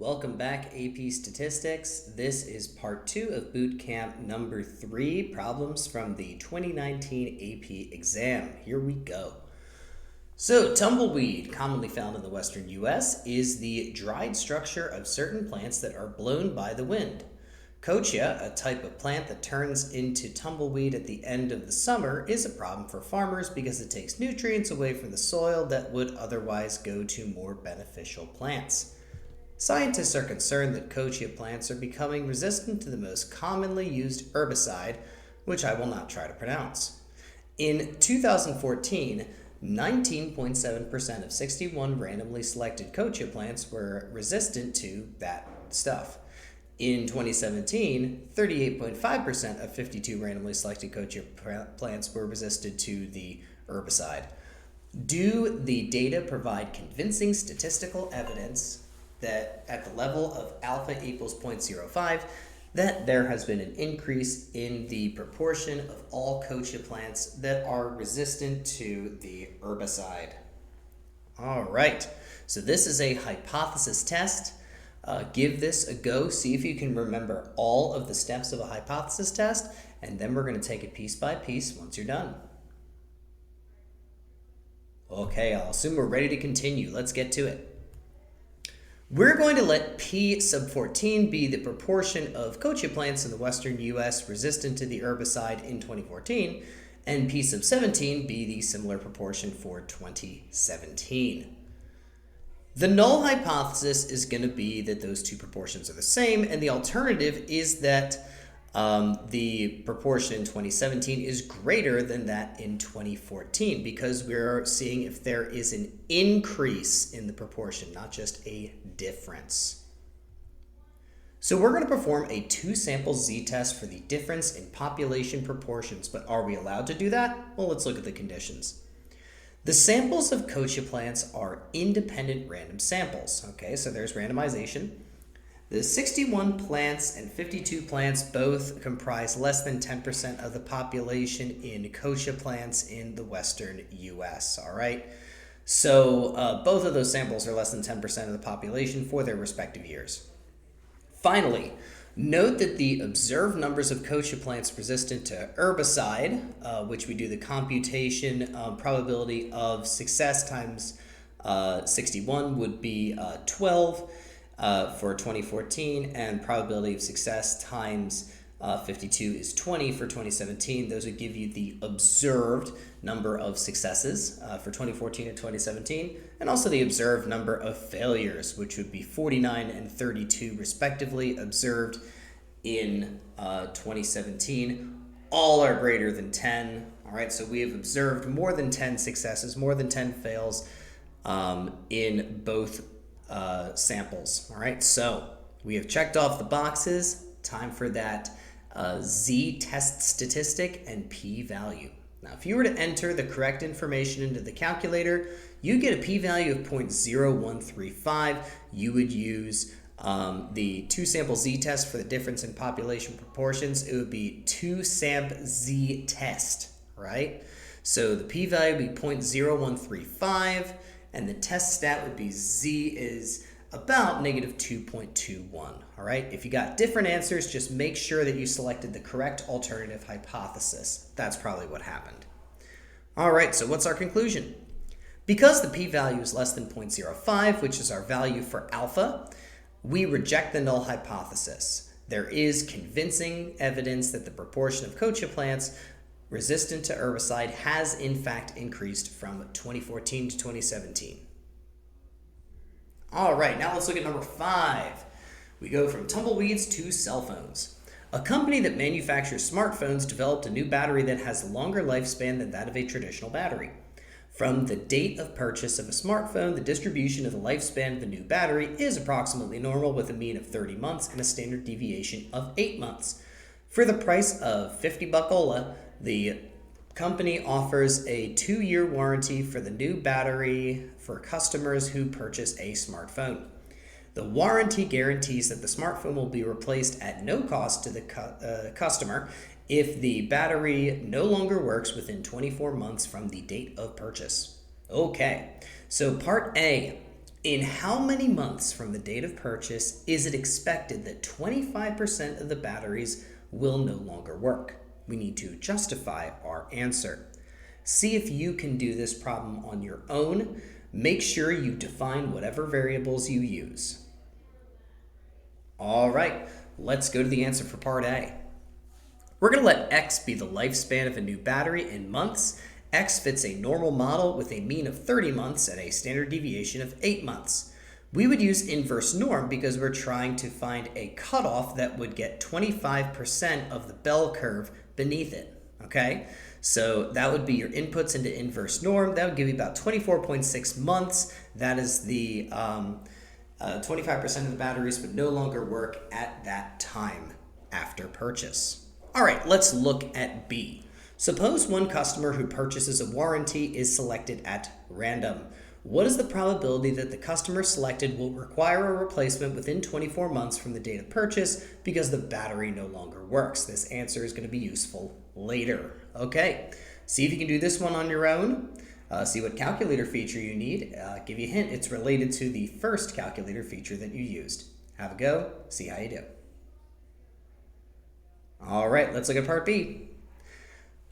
Welcome back, AP Statistics. This is part 2 of boot camp number 3, problems from the 2019 AP exam. Here we go. So, tumbleweed, commonly found in the western U.S., is the dried structure of certain plants that are blown by the wind. Kochia, a type of plant that turns into tumbleweed at the end of the summer, is a problem for farmers because it takes nutrients away from the soil that would otherwise go to more beneficial plants. Scientists are concerned that kochia plants are becoming resistant to the most commonly used herbicide, which I will not try to pronounce. In 2014, 19.7% of 61 randomly selected kochia plants were resistant to that stuff. In 2017, 38.5% of 52 randomly selected kochia plants were resistant to the herbicide. Do the data provide convincing statistical evidence that at the level of alpha equals 0.05, that there has been an increase in the proportion of all kochia plants that are resistant to the herbicide? All right, so this is a hypothesis test. Give this a go. See if you can remember all of the steps of a hypothesis test, and then we're going to take it piece by piece once you're done. Okay, I'll assume we're ready to continue. Let's get to it. We're going to let P sub 14 be the proportion of kochia plants in the western U.S. resistant to the herbicide in 2014, and P sub 17 be the similar proportion for 2017. The null hypothesis is going to be that those two proportions are the same, and the alternative is that the proportion in 2017 is greater than that in 2014, because we're seeing if there is an increase in the proportion, not just a difference. So we're going to perform a two-sample z-test for the difference in population proportions, but are we allowed to do that? Well, let's look at the conditions. The samples of kochia plants are independent random samples. Okay, so there's randomization. The 61 plants and 52 plants both comprise less than 10% of the population in kochia plants in the western U.S., all right? So both of those samples are less than 10% of the population for their respective years. Finally, note that the observed numbers of kochia plants resistant to herbicide, which we do the computation probability of success times 61 would be 12. For 2014, and probability of success times 52 is 20 for 2017. Those would give you the observed number of successes for 2014 and 2017, and also the observed number of failures, which would be 49 and 32 respectively, observed in 2017. All are greater than 10. All right, so we have observed more than 10 successes, more than 10 fails in both samples. All right, so we have checked off the boxes. Time for that z-test statistic and p-value. Now, if you were to enter the correct information into the calculator, you get a p-value of 0.0135. You would use the two-sample z-test for the difference in population proportions. It would be two-samp z-test, right? So the p-value would be 0.0135. And the test stat would be z is about negative 2.21, all right? If you got different answers, just make sure that you selected the correct alternative hypothesis. That's probably what happened. All right, so what's our conclusion? Because the p-value is less than 0.05, which is our value for alpha, we reject the null hypothesis. There is convincing evidence that the proportion of kochia plants resistant to herbicide has in fact increased from 2014 to 2017. All right, now let's look at number 5. We go from tumbleweeds to cell phones. A company that manufactures smartphones developed a new battery that has a longer lifespan than that of a traditional battery. From the date of purchase of a smartphone, the distribution of the lifespan of the new battery is approximately normal, with a mean of 30 months and a standard deviation of 8 months. For the price of 50 buckola, the company offers a 2-year warranty for the new battery for customers who purchase a smartphone. The warranty guarantees that the smartphone will be replaced at no cost to the customer if the battery no longer works within 24 months from the date of purchase. Okay, so part A. In how many months from the date of purchase is it expected that 25% of the batteries will no longer work? We need to justify our answer. See if you can do this problem on your own. Make sure you define whatever variables you use. All right, let's go to the answer for part A. We're going to let X be the lifespan of a new battery in months. X fits a normal model with a mean of 30 months and a standard deviation of 8 months. We would use inverse norm because we're trying to find a cutoff that would get 25% of the bell curve beneath it, okay? So that would be your inputs into inverse norm. That would give you about 24.6 months. That is the 25% of the batteries would no longer work at that time after purchase. All right, let's look at B. Suppose one customer who purchases a warranty is selected at random. What is the probability that the customer selected will require a replacement within 24 months from the date of purchase because the battery no longer works? This answer is going to be useful later. Okay, see if you can do this one on your own. See what calculator feature you need. Give you a hint, it's related to the first calculator feature that you used. Have a go, see how you do. All right, let's look at part B.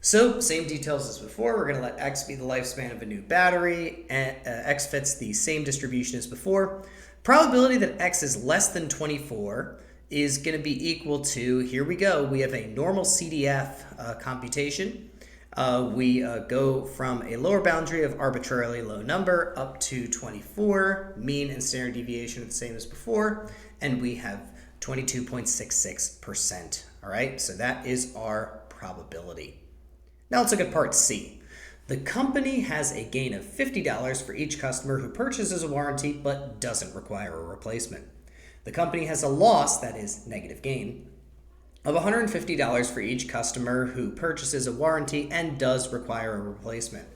So, same details as before. We're going to let X be the lifespan of a new battery, and X fits the same distribution as before. Probability that X is less than 24 is going to be equal to, here we go, we have a normal CDF computation. We go from a lower boundary of arbitrarily low number up to 24, mean and standard deviation are the same as before, and we have 22.66%. All right, so that is our probability. Now let's look at part C. The company has a gain of $50 for each customer who purchases a warranty but doesn't require a replacement. The company has a loss, that is negative gain, of $150 for each customer who purchases a warranty and does require a replacement.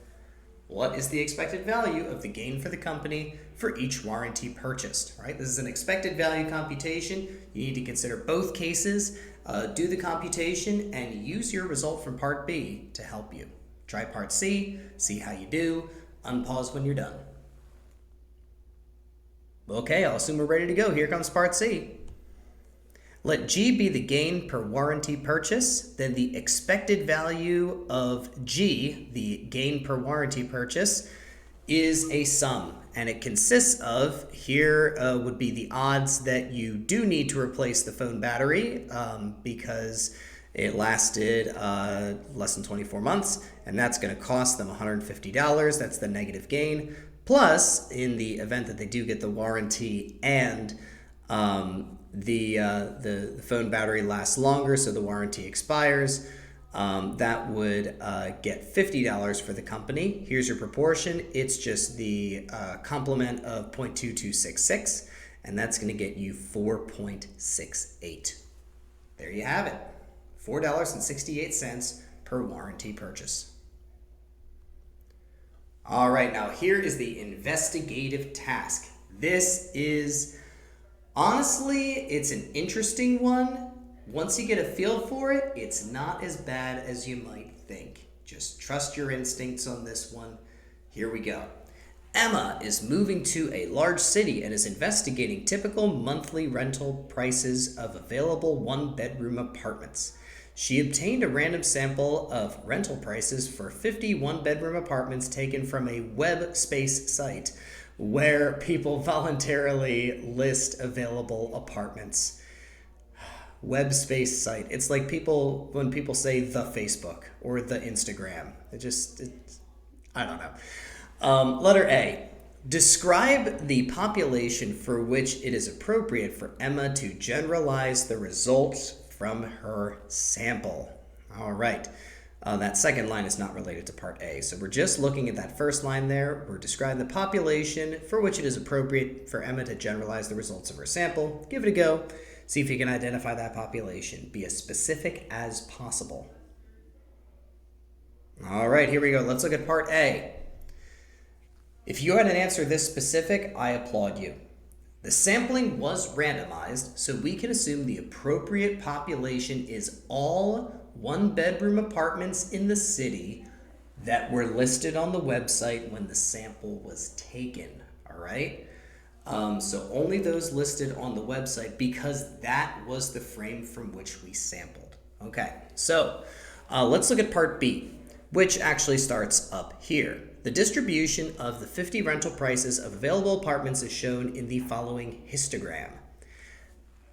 What is the expected value of the gain for the company for each warranty purchased? Right? This is an expected value computation. You need to consider both cases, do the computation, and use your result from part B to help you. Try part C, see how you do, unpause when you're done. Okay, I'll assume we're ready to go. Here comes part C. Let G be the gain per warranty purchase, then the expected value of G, the gain per warranty purchase, is a sum. And it consists of, here would be the odds that you do need to replace the phone battery because it lasted less than 24 months, and that's going to cost them $150. That's the negative gain. Plus, in the event that they do get the warranty and the phone battery lasts longer, so the warranty expires, that would get $50 for the company. Here's your proportion. It's just the complement of 0.2266, and that's going to get you 4.68. There you have it. $4.68 per warranty purchase. All right, now here is the investigative task. This is, honestly, it's an interesting one. Once you get a feel for it, it's not as bad as you might think. Just trust your instincts on this one. Here we go. Emma is moving to a large city and is investigating typical monthly rental prices of available one-bedroom apartments. She obtained a random sample of rental prices for 50 one-bedroom apartments taken from a web space site where people voluntarily list available apartments. Web space site. It's like when people say the Facebook or the Instagram. I don't know. Letter A. Describe the population for which it is appropriate for Emma to generalize the results from her sample. All right. That second line is not related to part A. So we're just looking at that first line there. We're describing the population for which it is appropriate for Emma to generalize the results of her sample. Give it a go. See if you can identify that population. Be as specific as possible. All right, here we go. Let's look at part A. If you had an answer this specific, I applaud you. The sampling was randomized, so we can assume the appropriate population is all one-bedroom apartments in the city that were listed on the website when the sample was taken, all right? So only those listed on the website because that was the frame from which we sampled. Okay, so let's look at part B, which actually starts up here. The distribution of the 50 rental prices of available apartments is shown in the following histogram.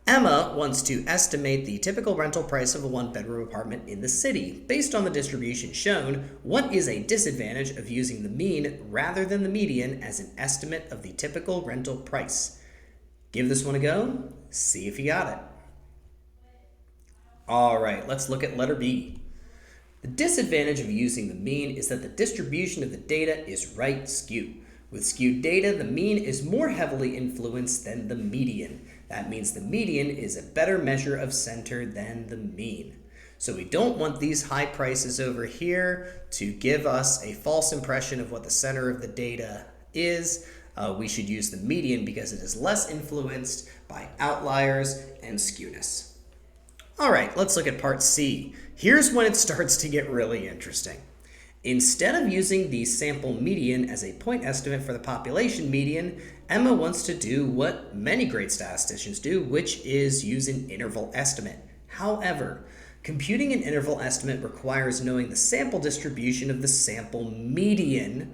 Emma wants to estimate the typical rental price of a one-bedroom apartment in the city. Based on the distribution shown, what is a disadvantage of using the mean rather than the median as an estimate of the typical rental price? Give this one a go. See if you got it. All right, let's look at letter B. The disadvantage of using the mean is that the distribution of the data is right skewed. With skewed data, the mean is more heavily influenced than the median. That means the median is a better measure of center than the mean. So we don't want these high prices over here to give us a false impression of what the center of the data is. We should use the median because it is less influenced by outliers and skewness. All right, let's look at part C. Here's when it starts to get really interesting. Instead of using the sample median as a point estimate for the population median, Emma wants to do what many great statisticians do, which is use an interval estimate. However, computing an interval estimate requires knowing the sample distribution of the sample median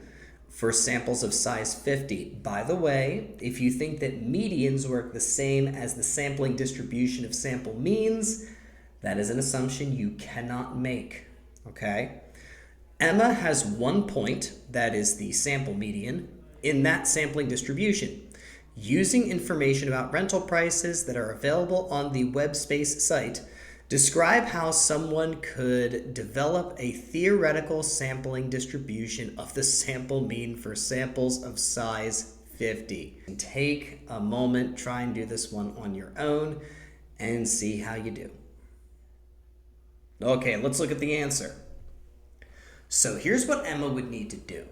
for samples of size 50. By the way, if you think that medians work the same as the sampling distribution of sample means, that is an assumption you cannot make, okay? Emma has 1 point, that is the sample median, in that sampling distribution. Using information about rental prices that are available on the WebSpace site, describe how someone could develop a theoretical sampling distribution of the sample mean for samples of size 50. Take a moment, try and do this one on your own, and see how you do. Okay, let's look at the answer. So here's what Emma would need to do.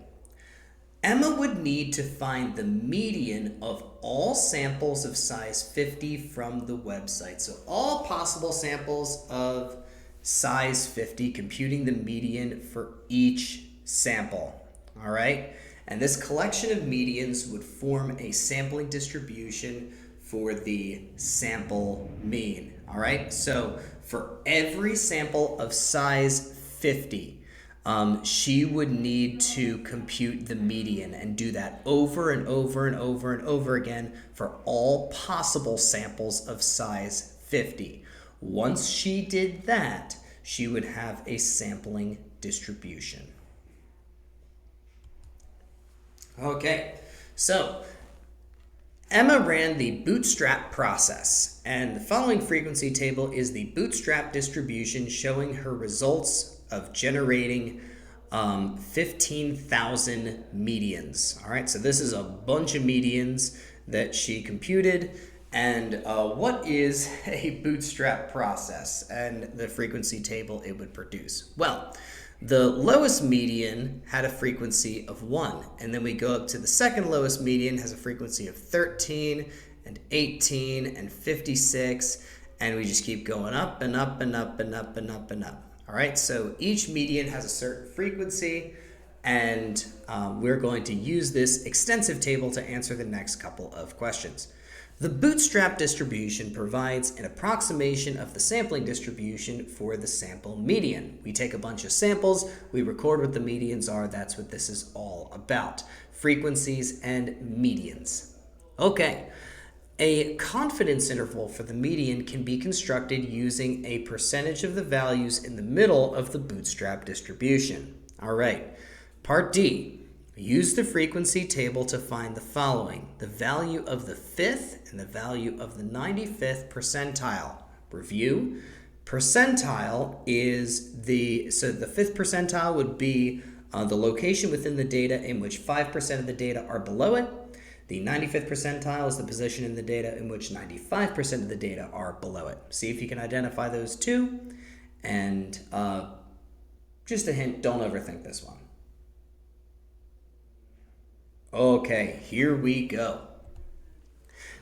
Emma would need to find the median of all samples of size 50 from the website. So all possible samples of size 50, computing the median for each sample, all right? And this collection of medians would form a sampling distribution for the sample mean, all right? So for every sample of size 50, she would need to compute the median and do that over and over and over and over again for all possible samples of size 50. Once she did that, she would have a sampling distribution. Okay, so Emma ran the bootstrap process, and the following frequency table is the bootstrap distribution showing her results of generating 15,000 medians. All right, so this is a bunch of medians that she computed. And what is a bootstrap process and the frequency table it would produce? Well, the lowest median had a frequency of 1, and then we go up to the second lowest median has a frequency of 13 and 18 and 56, and we just keep going up and up and up and up and up and up. All right, so each median has a certain frequency, and we're going to use this extensive table to answer the next couple of questions. The bootstrap distribution provides an approximation of the sampling distribution for the sample median. We take a bunch of samples, we record what the medians are, that's what this is all about. Frequencies and medians. Okay. A confidence interval for the median can be constructed using a percentage of the values in the middle of the bootstrap distribution. All right, part D. Use the frequency table to find the following: the value of the 5th and the value of the 95th percentile. Review. Percentile is the 5th percentile would be the location within the data in which 5% of the data are below it. The 95th percentile is the position in the data in which 95% of the data are below it. See if you can identify those two. And just a hint, don't overthink this one. Okay, here we go.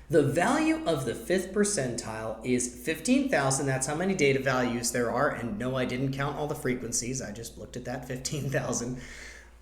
The value of the 5th percentile is 15,000. That's how many data values there are. And no, I didn't count all the frequencies. I just looked at that 15,000.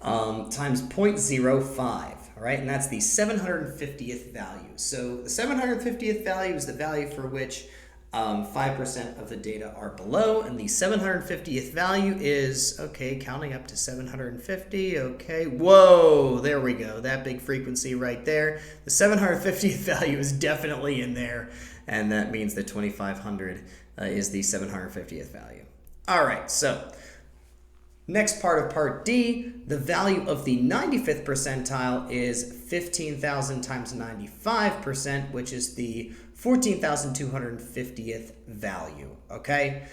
times 0.05, all right? And that's the 750th value. So the 750th value is the value for which 5% of the data are below, and the 750th value is, okay, counting up to 750, okay, whoa, there we go, that big frequency right there. The 750th value is definitely in there, and that means that 2500 is the 750th value. All right, so next part of part D, the value of the 95th percentile is 15,000 times 95%, which is the 14,250th value, okay?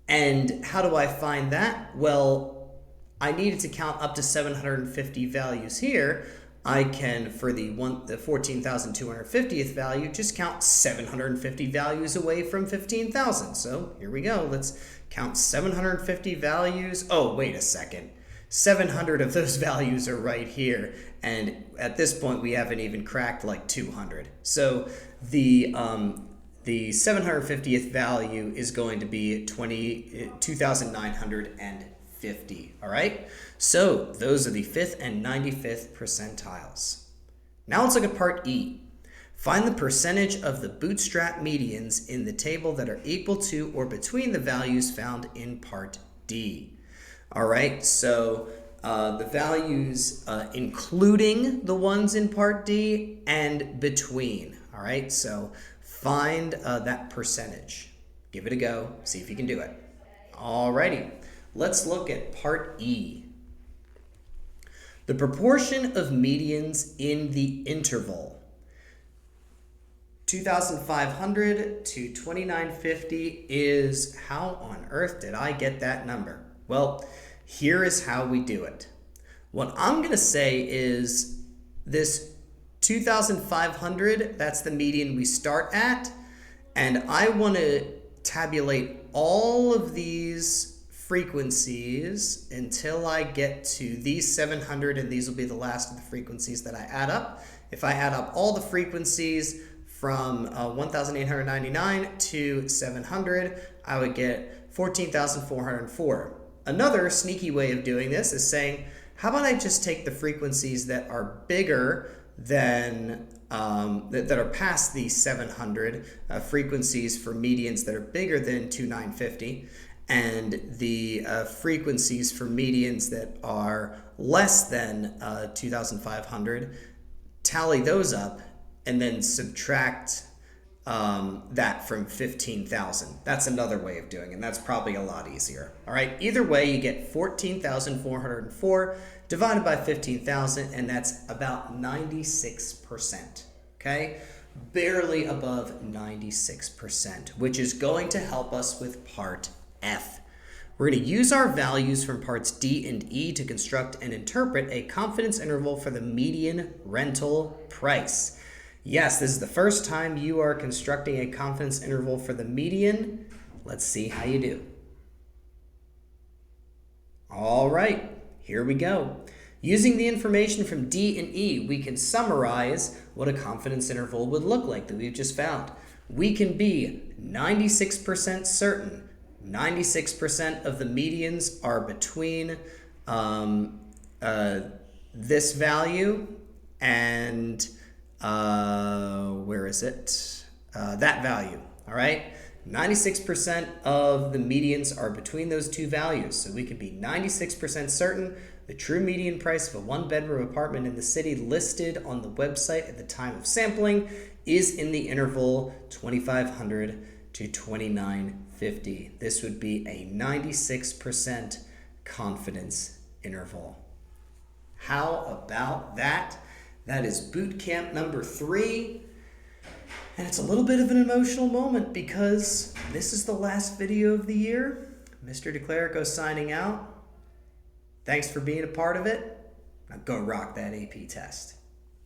And how do I find that? Well, I needed to count up to 750 values here. I can, for the 14,250th value, just count 750 values away from 15,000. So here we go. Let's count 750 values. Oh, wait a second. 700 of those values are right here. And at this point, we haven't even cracked like 200. So the 750th value is going to be 2,950. All right? So those are the 5th and 95th percentiles. Now let's look at part E. Find the percentage of the bootstrap medians in the table that are equal to or between the values found in part D. All right, so the values including the ones in part D and between. All right, so find that percentage. Give it a go, see if you can do it. All righty, let's look at part E. The proportion of medians in the interval 2,500 to 2,950 is, how on earth did I get that number? Well, here is how we do it. What I'm going to say is this 2,500, that's the median we start at, and I want to tabulate all of these frequencies until I get to these 700, and these will be the last of the frequencies that I add up. If I add up all the frequencies from 1,899 to 700, I would get 14,404. Another sneaky way of doing this is saying, how about I just take the frequencies that are bigger than, that are past the 700 frequencies for medians that are bigger than 2,950, and the frequencies for medians that are less than 2,500, tally those up, and then subtract that from 15,000. That's another way of doing it, and that's probably a lot easier. All right, either way, you get 14,404 divided by 15,000, and that's about 96%, okay? Barely above 96%, which is going to help us with part F. We're going to use our values from parts D and E to construct and interpret a confidence interval for the median rental price. Yes, this is the first time you are constructing a confidence interval for the median. Let's see how you do. All right, here we go. Using the information from D and E, we can summarize what a confidence interval would look like that we've just found. We can be 96% certain 96% of the medians are between this value and where is it? That value, all right? 96% of the medians are between those two values. So we can be 96% certain the true median price of a one-bedroom apartment in the city listed on the website at the time of sampling is in the interval 2,500 to 2,950. This would be a 96% confidence interval. How about that? That is boot camp number 3. And it's a little bit of an emotional moment because this is the last video of the year. Mr. DeClerico's signing out. Thanks for being a part of it. Now go rock that AP test.